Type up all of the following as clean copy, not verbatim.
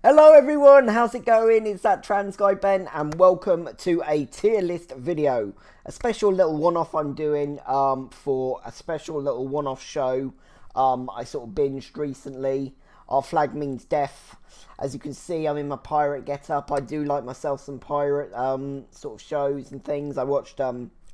Hello everyone, how's it going? It's that trans guy Ben and welcome to a tier list video. A special little one-off I'm doing for a special little one-off show I sort of binged recently. Our flag means death. As you can see, I'm in my pirate get-up. I do like myself some pirate sort of shows and things. I watched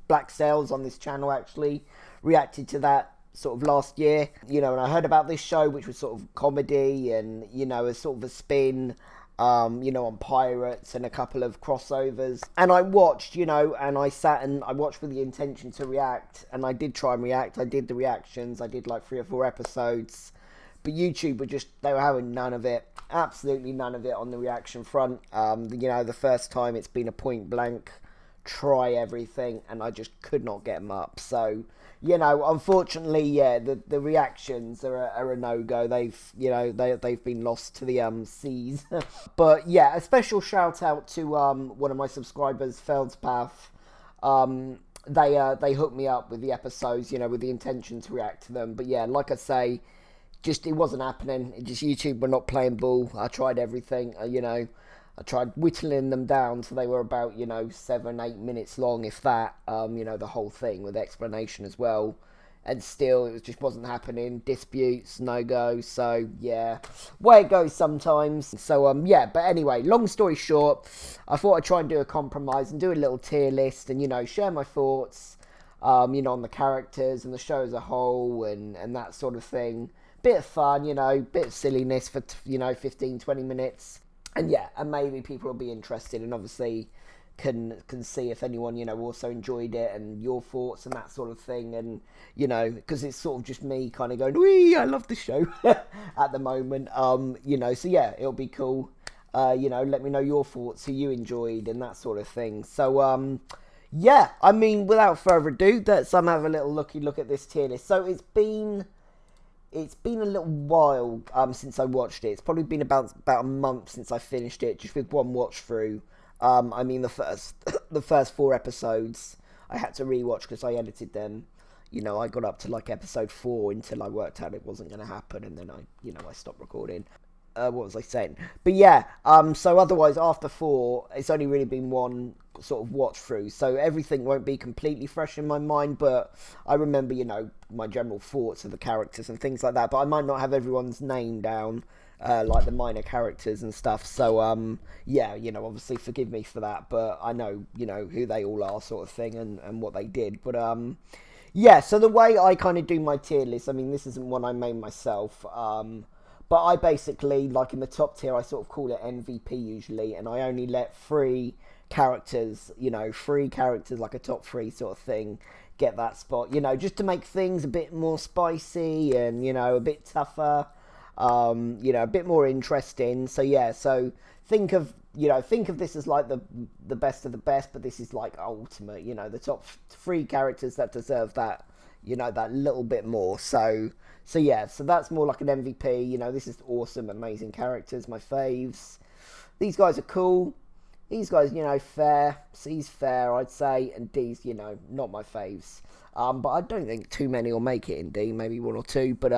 Black Sails on this channel actually, reacted to that sort of last year, and I heard about this show, which was sort of comedy and, a sort of a spin, on pirates and a couple of crossovers. And I watched, and I sat and I watched with the intention to react, and I did try and react. I did the reactions. I did like 3 or 4 episodes, but YouTube they were having none of it. Absolutely none of it on the reaction front. The first time it's been a point blank try everything, and I just could not get them up. So, unfortunately, yeah, the reactions are a no-go. They've been lost to the seas. But yeah, a special shout out to one of my subscribers, Feldspath. They hooked me up with the episodes, with the intention to react to them. But yeah, like I say, it wasn't happening. YouTube were not playing ball. I tried everything, I tried whittling them down so they were about, 7-8 minutes long, if that, the whole thing with explanation as well. And still, it just wasn't happening. Disputes, no-go, so, yeah. Way it goes sometimes. So, yeah, but anyway, long story short, I thought I'd try and do a compromise and do a little tier list and, share my thoughts, on the characters and the show as a whole and that sort of thing. Bit of fun, bit of silliness for, 15, 20 minutes. And yeah, and maybe people will be interested and obviously can see if anyone, also enjoyed it and your thoughts and that sort of thing. And, because it's sort of just me kind of going, wee, I love the show at the moment. So yeah, it'll be cool. Let me know your thoughts, who you enjoyed and that sort of thing. So, yeah, I mean, without further ado, let's have a little look at this tier list. So it's been a little while since I watched it. It's probably been about a month since I finished it, just with one watch through. I mean, the first 4 episodes I had to rewatch because I edited them. I got up to like episode 4 until I worked out it wasn't going to happen, and then I stopped recording. What was I saying? But yeah, so otherwise after 4, it's only really been one sort of watch through, so everything won't be completely fresh in my mind, but I remember, my general thoughts of the characters and things like that, but I might not have everyone's name down, like the minor characters and stuff, so, yeah, obviously forgive me for that, but I know, who they all are sort of thing and what they did, but, yeah, so the way I kind of do my tier list, I mean, this isn't one I made myself, but I basically, like in the top tier, I sort of call it MVP usually, and I only let 3 characters, 3 characters, like a top 3 sort of thing, get that spot, just to make things a bit more spicy and, a bit tougher, a bit more interesting. So yeah, so think of this as like the best of the best, but this is like ultimate, the top 3 characters that deserve that, that little bit more. So yeah, so that's more like an MVP. This is awesome, amazing characters, my faves. These guys are cool. These guys, fair. C's fair, I'd say, and D's, not my faves. But I don't think too many will make it in D, maybe 1 or 2. But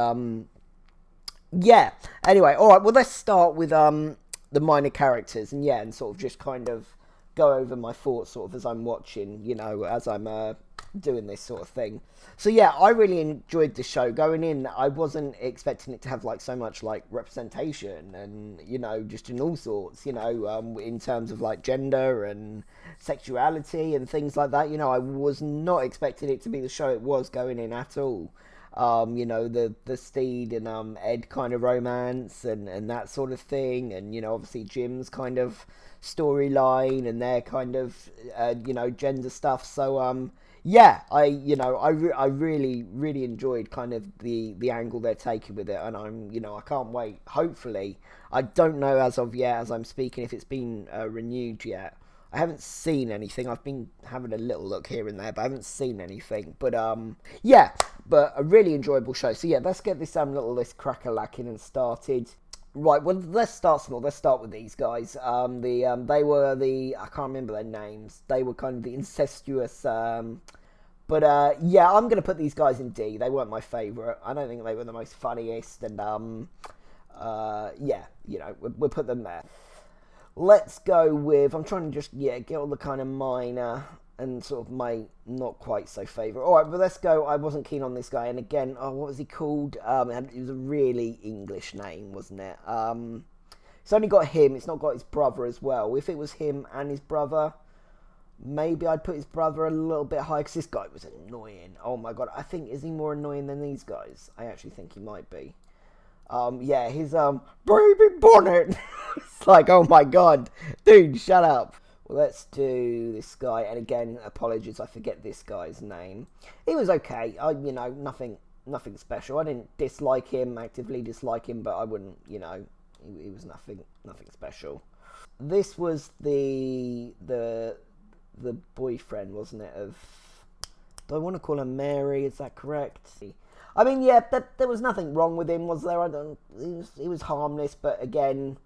yeah. Anyway, all right. Well, let's start with the minor characters, and yeah, and sort of just kind of go over my thoughts, sort of as I'm watching, as I'm doing this sort of thing. So yeah, I really enjoyed the show. Going in, I wasn't expecting it to have like so much like representation and just in all sorts, in terms of like gender and sexuality and things like that. I was not expecting it to be the show it was going in at all. The Steed and Ed kind of romance and that sort of thing, and obviously Jim's kind of storyline and their kind of gender stuff. So yeah, I really enjoyed kind of the angle they're taking with it, and I can't wait. Hopefully, I don't know as of yet, as I'm speaking, if it's been renewed yet. I haven't seen anything. I've been having a little look here and there, but I haven't seen anything. But yeah, but a really enjoyable show. So yeah, let's get this little list crack-a-lacking and started. Right, well, let's start small. Let's start with these guys. They were I can't remember their names. They were kind of the incestuous, but yeah, I'm going to put these guys in D. They weren't my favourite. I don't think they were the most funniest, and yeah, you know, we'll put them there. Let's go with, I'm trying to just, yeah, get all the kind of minor and sort of my not quite so favourite. All right, but let's go. I wasn't keen on this guy. And again, oh, what was he called? It was a really English name, wasn't it? It's only got him. It's not got his brother as well. If it was him and his brother, maybe I'd put his brother a little bit higher, because this guy was annoying. Oh my god, I think, is he more annoying than these guys? I actually think he might be. Yeah, his baby bonnet. It's like, oh my god, dude, shut up. Well, let's do this guy, and again, apologies, I forget this guy's name. He was okay. You know, nothing special. I didn't dislike him, actively dislike him, but I wouldn't, you know, he was nothing special. This was the boyfriend, wasn't it? Of, do I want to call her Mary? Is that correct? I mean, yeah, there was nothing wrong with him, was there? He was harmless, but again,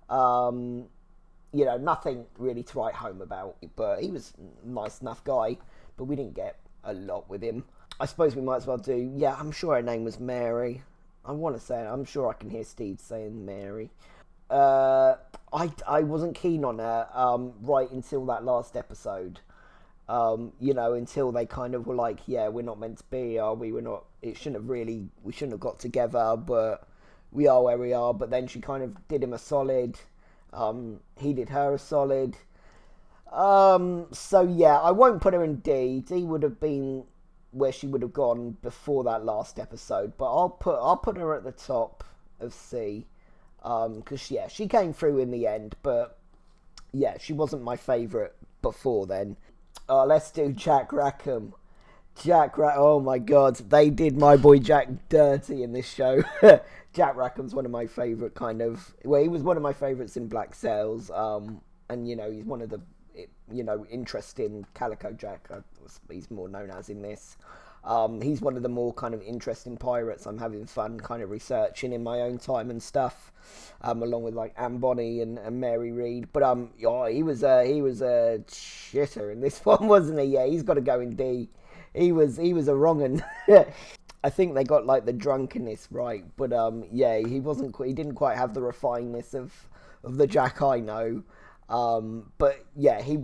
you know, nothing really to write home about. But he was a nice enough guy, but we didn't get a lot with him. I suppose we might as well do, yeah, I'm sure her name was Mary. I want to say it. I'm sure I can hear Steve saying Mary. I wasn't keen on her right until that last episode. You know, until they kind of were like, yeah, we're not meant to be, are we? We're not. We shouldn't have got together, but we are where we are. But then she kind of did him a solid. He did her a solid. So yeah, I won't put her in D. D would have been where she would have gone before that last episode. But I'll put her at the top of C. Because yeah, she came through in the end, but yeah, she wasn't my favourite before then. Let's do Jack Rackham. Oh my god, they did my boy Jack dirty in this show. Jack Rackham's one of my favourite kind of, well, he was one of my favourites in Black Sails, and you know, he's one of the, you know, interesting Calico Jack, he's more known as in this. He's one of the more kind of interesting pirates. I'm having fun kind of researching in my own time and stuff, along with like Anne Bonny and Mary Read. But yeah, he was a shitter in this one, wasn't he? Yeah, he's got to go in D. He was a wrong 'un. I think they got like the drunkenness right, but yeah, he didn't quite have the refinedness of the Jack I know. But yeah, he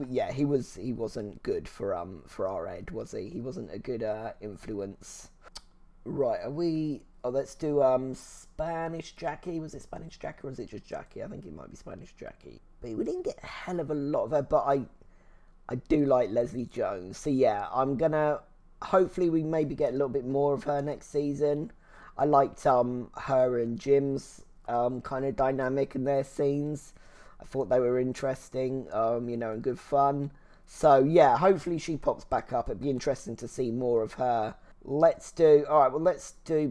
wasn't good for our Ed, was he? He wasn't a good influence. Right, are we? Oh, let's do Spanish Jackie. Was it Spanish Jackie or was it just Jackie? I think it might be Spanish Jackie. But we didn't get a hell of a lot of her. But I do like Leslie Jones. So yeah, I'm gonna. Hopefully, we maybe get a little bit more of her next season. I liked her and Jim's kind of dynamic in their scenes. I thought they were interesting, you know, and good fun. So, yeah, hopefully she pops back up. It'd be interesting to see more of her. Let's do,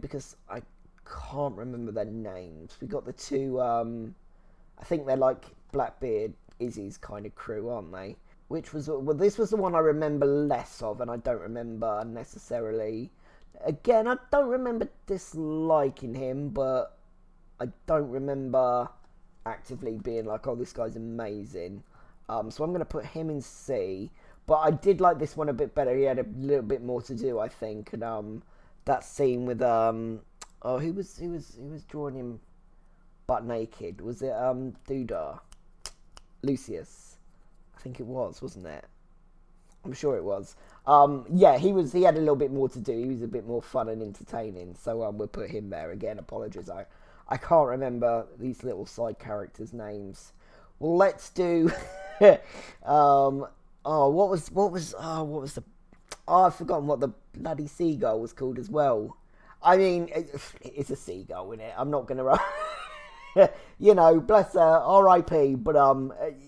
because I can't remember their names. We got the two, I think they're like Blackbeard, Izzy's kind of crew, aren't they? Which was, well, this was the one I remember less of, and I don't remember necessarily. Again, I don't remember disliking him, but I don't remember actively being like, oh, this guy's amazing. So I'm going to put him in C. But I did like this one a bit better. He had a little bit more to do, I think. And that scene with who was drawing him butt naked? Was it Dudar? Lucius? I think it was, wasn't it? I'm sure it was. Yeah, he had a little bit more to do. He was a bit more fun and entertaining. So we'll put him there again. Apologies, I can't remember these little side characters' names. Well, let's do. What was the? Oh, I've forgotten what the bloody seagull was called as well. I mean, it's a seagull, isn't it? I'm not gonna. You know, bless her, R.I.P. But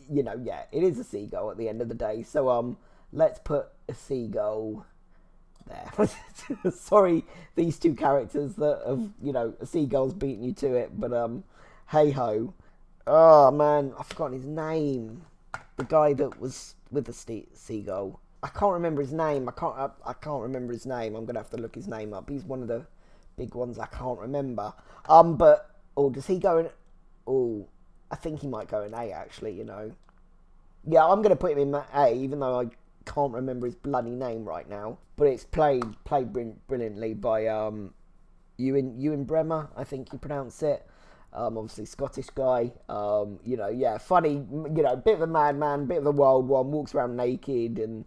you know, yeah, it is a seagull at the end of the day. So let's put a seagull there. Sorry, these two characters that have, you know, a seagull's beating you to it. But hey ho. Oh man, I've forgotten his name. The guy that was with the seagull. I can't remember his name. I can't remember his name. I'm gonna have to look his name up. He's one of the big ones I can't remember. But does he go in? Oh, I think he might go in A, actually, you know. Yeah, I'm going to put him in A, even though I can't remember his bloody name right now. But it's played brilliantly by Ewan Bremer, I think you pronounce it. Obviously Scottish guy. Yeah, funny. Bit of a madman, bit of a wild one. Walks around naked and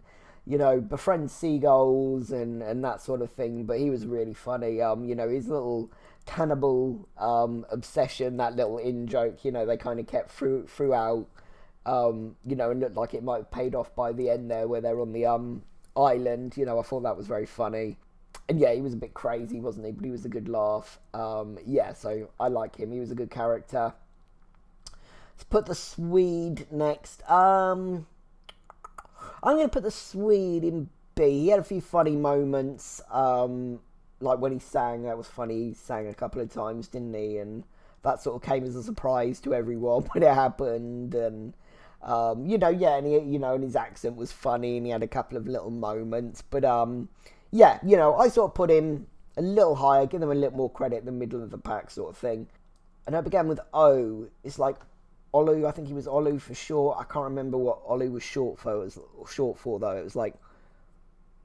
befriends seagulls and that sort of thing. But he was really funny. His little cannibal obsession, that little in joke. They kind of kept throughout. And looked like it might have paid off by the end there, where they're on the island. I thought that was very funny. And yeah, he was a bit crazy, wasn't he? But he was a good laugh. So I like him. He was a good character. Let's put the Swede next. I'm going to put the Swede in B. He had a few funny moments. Like when he sang, that was funny. He sang a couple of times, didn't he? And that sort of came as a surprise to everyone when it happened. And, and his accent was funny and he had a couple of little moments. But, I sort of put him a little higher, give them a little more credit, the middle of the pack sort of thing. And I began with O. It's like Olu. I think he was Olu for short. I can't remember what Olu was short for. It was short for though. It was like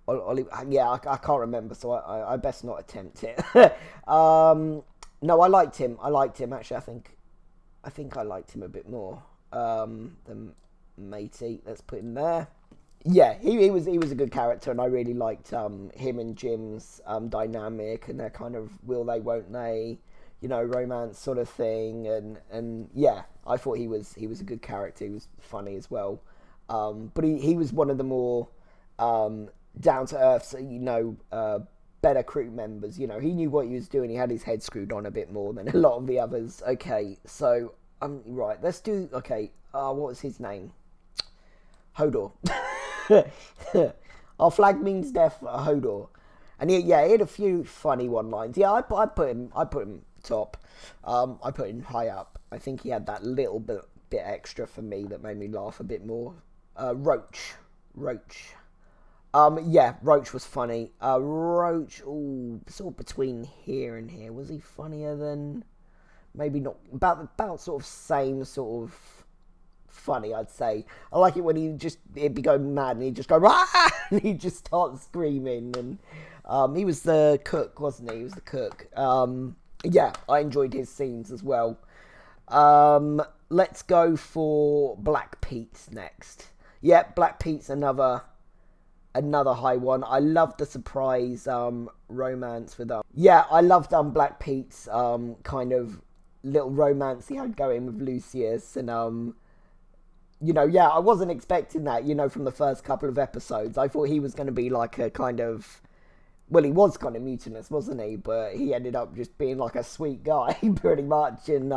Olu. Yeah, I can't remember, so I best not attempt it. No, I liked him. Actually. I think I liked him a bit more than Matey. Let's put him there. Yeah, he was a good character, and I really liked him and Jim's dynamic and their kind of will they, won't they, romance sort of thing, and yeah, I thought he was a good character. He was funny as well, but he was one of the more down to earth, better crew members. He knew what he was doing. He had his head screwed on a bit more than a lot of the others. Okay, so right, let's do what was his name? Hodor. Our flag means death, Hodor. And he had a few funny one-lines. Yeah, I put him top. I put him high up. I think he had that little bit extra for me that made me laugh a bit more. Roach. Roach was funny. Roach, sort of between here and here. Was he funnier than... Maybe not. About sort of same sort of... funny, I'd say. I like it when he'd be going mad and he'd just go rah! And he'd just start screaming. And he was the cook, wasn't he? He was the cook. I enjoyed his scenes as well. Let's go for Black Pete next. Yeah, Black Pete's another high one. I loved the surprise romance with I loved Black Pete's kind of little romance he had going with Lucius, and I wasn't expecting that, from the first couple of episodes. I thought he was going to be like a kind of... Well, he was kind of mutinous, wasn't he? But he ended up just being like a sweet guy, pretty much. And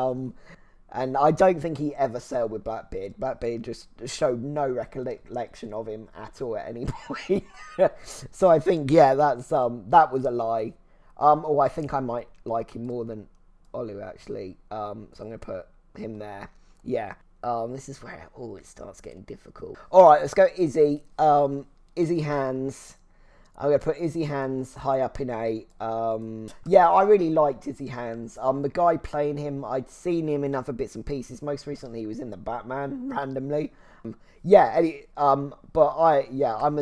I don't think he ever sailed with Blackbeard. Blackbeard just showed no recollection of him at all at any point. So I think, that was a lie. I think I might like him more than Olu, actually. So I'm going to put him there. Yeah. This is where it starts getting difficult. All right, let's go Izzy. Izzy Hands. I'm going to put Izzy Hands high up in A. I really liked Izzy Hands. The guy playing him, I'd seen him in other bits and pieces. Most recently, he was in the Batman, randomly. I'm a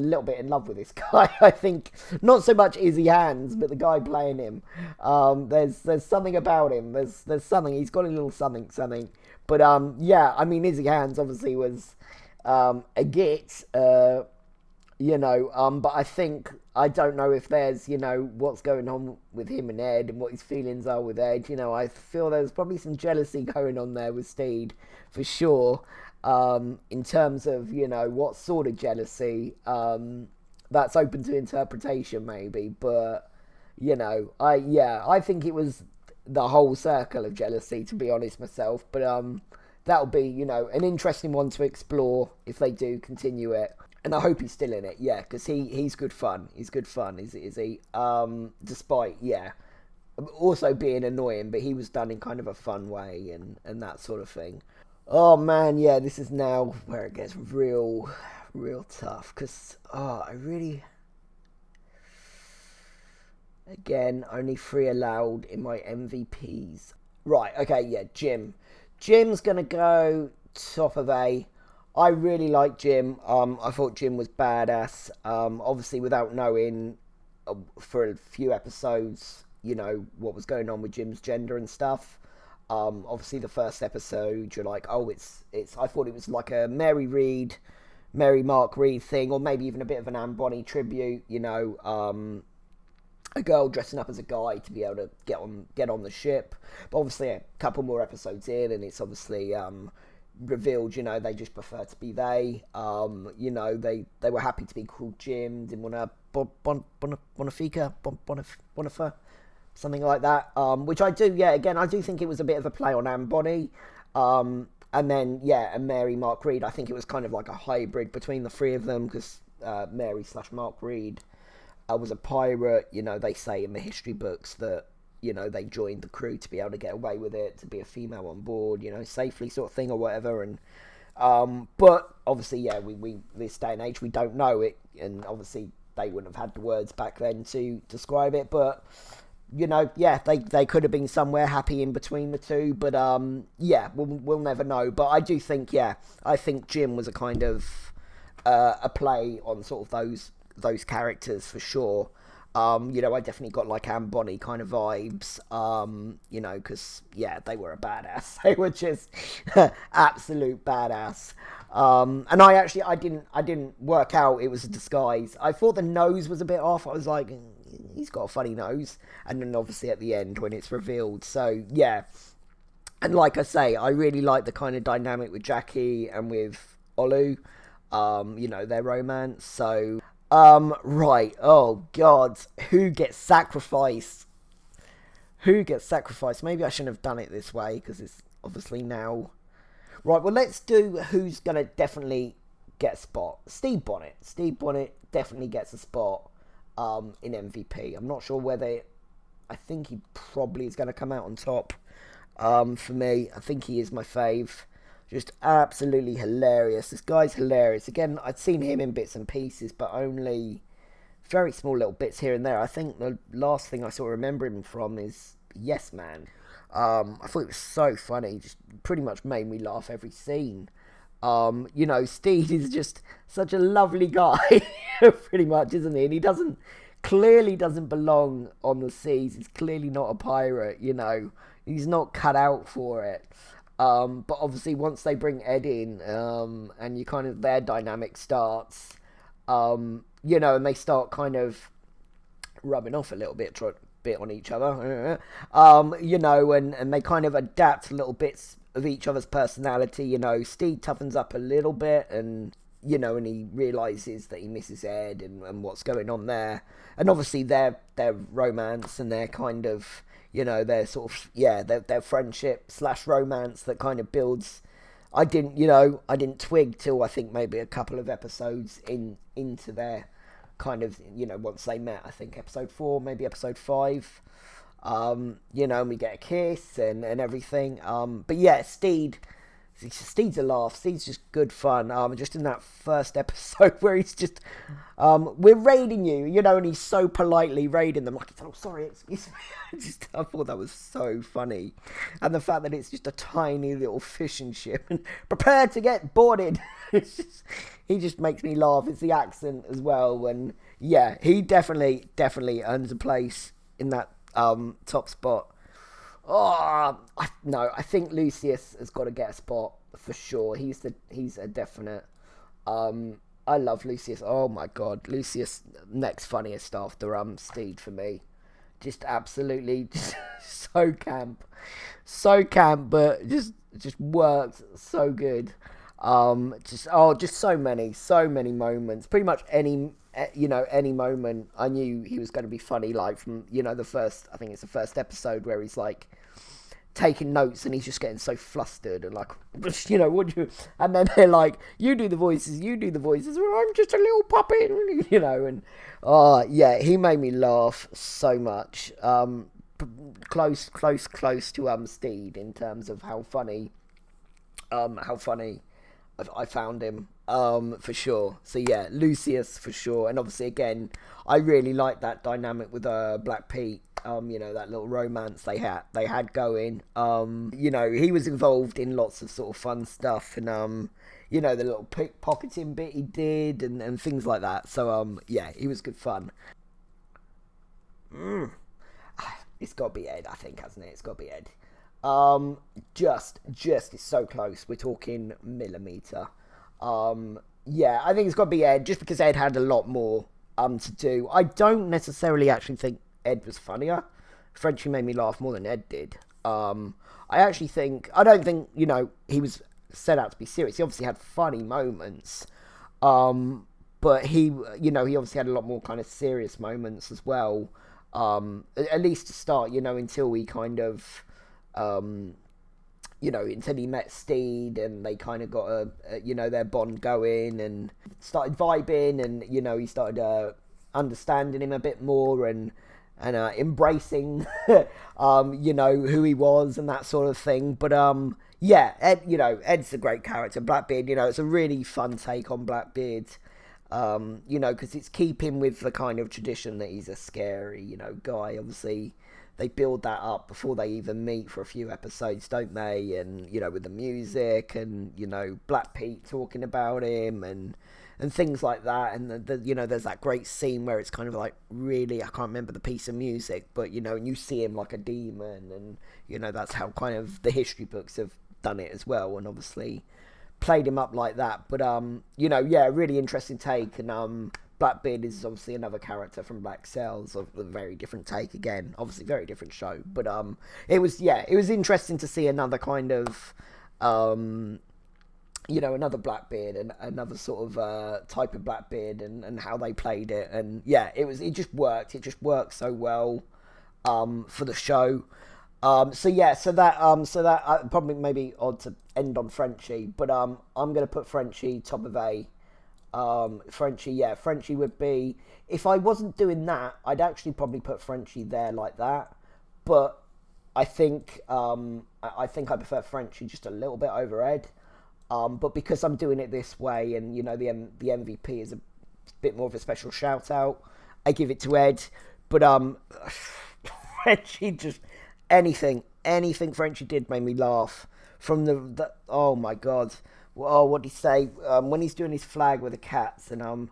little bit in love with this guy. I think not so much Izzy Hands, but the guy playing him. There's something about him. There's something. He's got a little something. But Izzy Hands obviously was a git. But I don't know if there's, what's going on with him and Ed and what his feelings are with Ed. I feel there's probably some jealousy going on there with Steed, for sure. In terms of, what sort of jealousy, that's open to interpretation maybe. But, I think it was the whole circle of jealousy, to be honest myself. But that'll be, an interesting one to explore if they do continue it. And I hope he's still in it, because he's good fun. He's good fun, is he? Despite, also being annoying, but he was done in kind of a fun way and that sort of thing. Oh, man, this is now where it gets real tough, because, again, only 3 allowed in my MVPs. Right, okay, Jim. Jim's going to go top of A. I really like Jim. I thought Jim was badass. Obviously, without knowing for a few episodes, what was going on with Jim's gender and stuff. Obviously the first episode, you're like, oh, it's. I thought it was like a Mary Mark Reed thing, or maybe even a bit of an Anne Bonny tribute, a girl dressing up as a guy to be able to get on the ship. But obviously a couple more episodes in, and it's obviously revealed, they just prefer to be they. They were happy to be called Jim, didn't want to Bonifer, something like that. Which I do, again, I do think it was a bit of a play on Anne Bonny. And then, and Mary Mark Reed, I think it was kind of like a hybrid between the three of them, because Mary/Mark Reed was a pirate. They say in the history books that, they joined the crew to be able to get away with it, to be a female on board, safely sort of thing or whatever. And but obviously, we this day and age, we don't know it. And obviously, they wouldn't have had the words back then to describe it. But they could have been somewhere happy in between the two, but we'll never know. But I do think, I think Jim was a kind of a play on sort of those characters for sure. I definitely got like Anne Bonny kind of vibes, because they were a badass. They were just absolute badass. And I didn't work out it was a disguise. I thought the nose was a bit off. I was like, he's got a funny nose. And then obviously at the end when it's revealed. So and like I say, I really like the kind of dynamic with Jackie and with Olu, their romance. So right, oh god, who gets sacrificed? Maybe I shouldn't have done it this way, because it's obviously now. Right, well, let's do who's going to definitely get a spot. Stede Bonnet. Stede Bonnet definitely gets a spot in MVP. I'm not sure whether. I think he probably is going to come out on top for me. I think he is my fave. Just absolutely hilarious. This guy's hilarious. Again, I'd seen him in bits and pieces, but only very small little bits here and there. I think the last thing I sort of remember him from is Yes Man. I thought it was so funny. Just pretty much made me laugh every scene. Stede is just such a lovely guy, pretty much, isn't he? And he clearly doesn't belong on the seas. He's clearly not a pirate, He's not cut out for it. But obviously once they bring Ed in, and you kind of, their dynamic starts, and they start kind of rubbing off a little bit on each other, and they kind of adapt little bits of each other's personality. Stede toughens up a little bit, and and he realizes that he misses Ed and what's going on there, and obviously their romance and their kind of their sort of their friendship / romance that kind of builds. I didn't twig till I think maybe a couple of episodes into their kind of, once they met, I think episode 4, maybe episode 5, and we get a kiss and everything. But Stede's a laugh. Stede's just good fun. Just in that first episode where he's just, we're raiding you, and he's so politely raiding them, like, oh, sorry, excuse me. I thought that was so funny. And the fact that it's just a tiny little fishing ship and prepare to get boarded. He just makes me laugh. It's the accent as well. And he definitely earns a place in that top spot. I think Lucius has got to get a spot for sure. He's a definite. I love Lucius. Oh my god, Lucius, next funniest after Stede for me. Just absolutely just so camp, but just works so good. Just so many moments. Pretty much any moment I knew he was going to be funny, like from the first, I think it's the first episode where he's like taking notes and he's just getting so flustered and like, what do you, and then they're like, you do the voices, well, I'm just a little puppet, and he made me laugh so much. Close to Stede in terms of how funny I found him, for sure. So Lucius for sure. And obviously again, I really like that dynamic with Black Pete. That little romance they had going. He was involved in lots of sort of fun stuff, and the little pickpocketing bit he did and things like that. So he was good fun. It's got to be Ed, I think, hasn't it? It's got to be Ed. Just it's so close. We're talking millimeter. Yeah, I think it's got to be Ed, just because Ed had a lot more to do. I don't necessarily actually think Ed was funnier. Frenchie made me laugh more than Ed did. I don't think, he was set out to be serious. He obviously had funny moments. But he obviously had a lot more kind of serious moments as well. At least to start, until he kind of, until he met Steed and they kind of got their bond going and started vibing, and, he started understanding him a bit more and embracing, who he was and that sort of thing. But, yeah, Ed, Ed's a great character. Blackbeard, it's a really fun take on Blackbeard. Because it's keeping with the kind of tradition that he's a scary, guy. Obviously, they build that up before they even meet for a few episodes, don't they? And, with the music and, Black Pete talking about him and things like that. And, there's that great scene where it's kind of like really, I can't remember the piece of music, but, and you see him like a demon. And, that's how kind of the history books have done it as well. And obviously played him up like that. But really interesting take. And Blackbeard is obviously another character from Black Sails, of a very different take again. Obviously very different show. But it was interesting to see another kind of another Blackbeard and another sort of type of Blackbeard and how they played it. And yeah, it just worked. It just worked so well for the show. So that probably maybe odd to end on Frenchie, but I'm gonna put Frenchie top of A. Frenchie would be, if I wasn't doing that, I'd actually probably put Frenchie there like that. But I think I prefer Frenchie just a little bit over Ed. But because I'm doing it this way, and the MVP is a bit more of a special shout out, I give it to Ed. But Frenchie just. Anything Frenchie did made me laugh. From the oh my god, what did he say when he's doing his flag with the cats and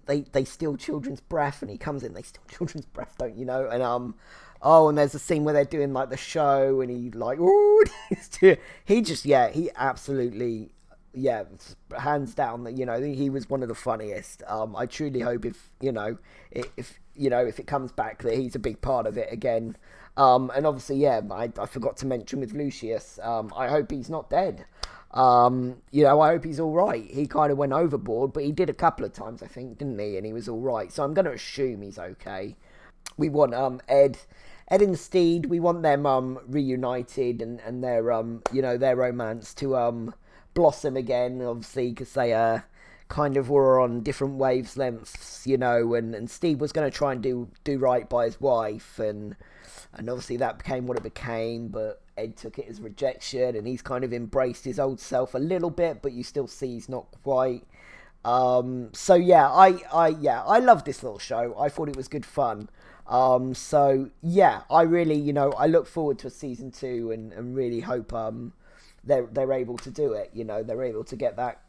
they steal children's breath, and he comes in, they steal children's breath, don't you know? And and there's a scene where they're doing like the show, and he like he absolutely hands down that he was one of the funniest. I truly hope if it comes back that he's a big part of it again. And obviously, I forgot to mention with Lucius, I hope he's not dead. I hope he's all right. He kind of went overboard, but he did a couple of times, I think, didn't he? And he was all right. So I'm going to assume he's okay. We want Ed and Steed. We want them reunited and their their romance to blossom again. Obviously, because they kind of were on different wavelengths, and Steve was going to try and do right by his wife, and obviously that became what it became, but Ed took it as rejection, and he's kind of embraced his old self a little bit, but you still see he's not quite. I love this little show. I thought it was good fun. I really, I look forward to a season 2 and really hope they're able to do it. They're able to get that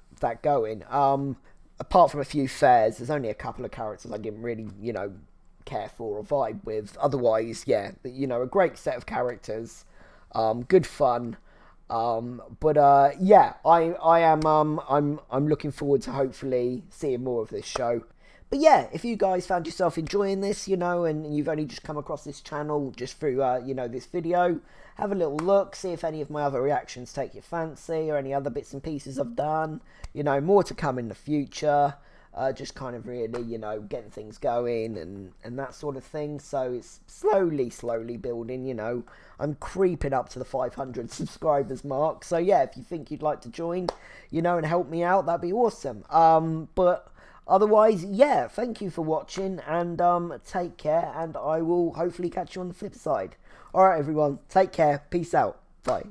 going. Apart from a few fairs, there's only a couple of characters I didn't really, care for or vibe with. Otherwise, a great set of characters, good fun. I'm looking forward to hopefully seeing more of this show. But yeah, if you guys found yourself enjoying this, and you've only just come across this channel just through, this video, have a little look, see if any of my other reactions take your fancy, or any other bits and pieces I've done. More to come in the future. Just kind of really, getting things going and that sort of thing. So it's slowly building, I'm creeping up to the 500 subscribers mark. So yeah, if you think you'd like to join, and help me out, that'd be awesome. But otherwise, thank you for watching, and take care, and I will hopefully catch you on the flip side. Alright everyone, take care, peace out, bye.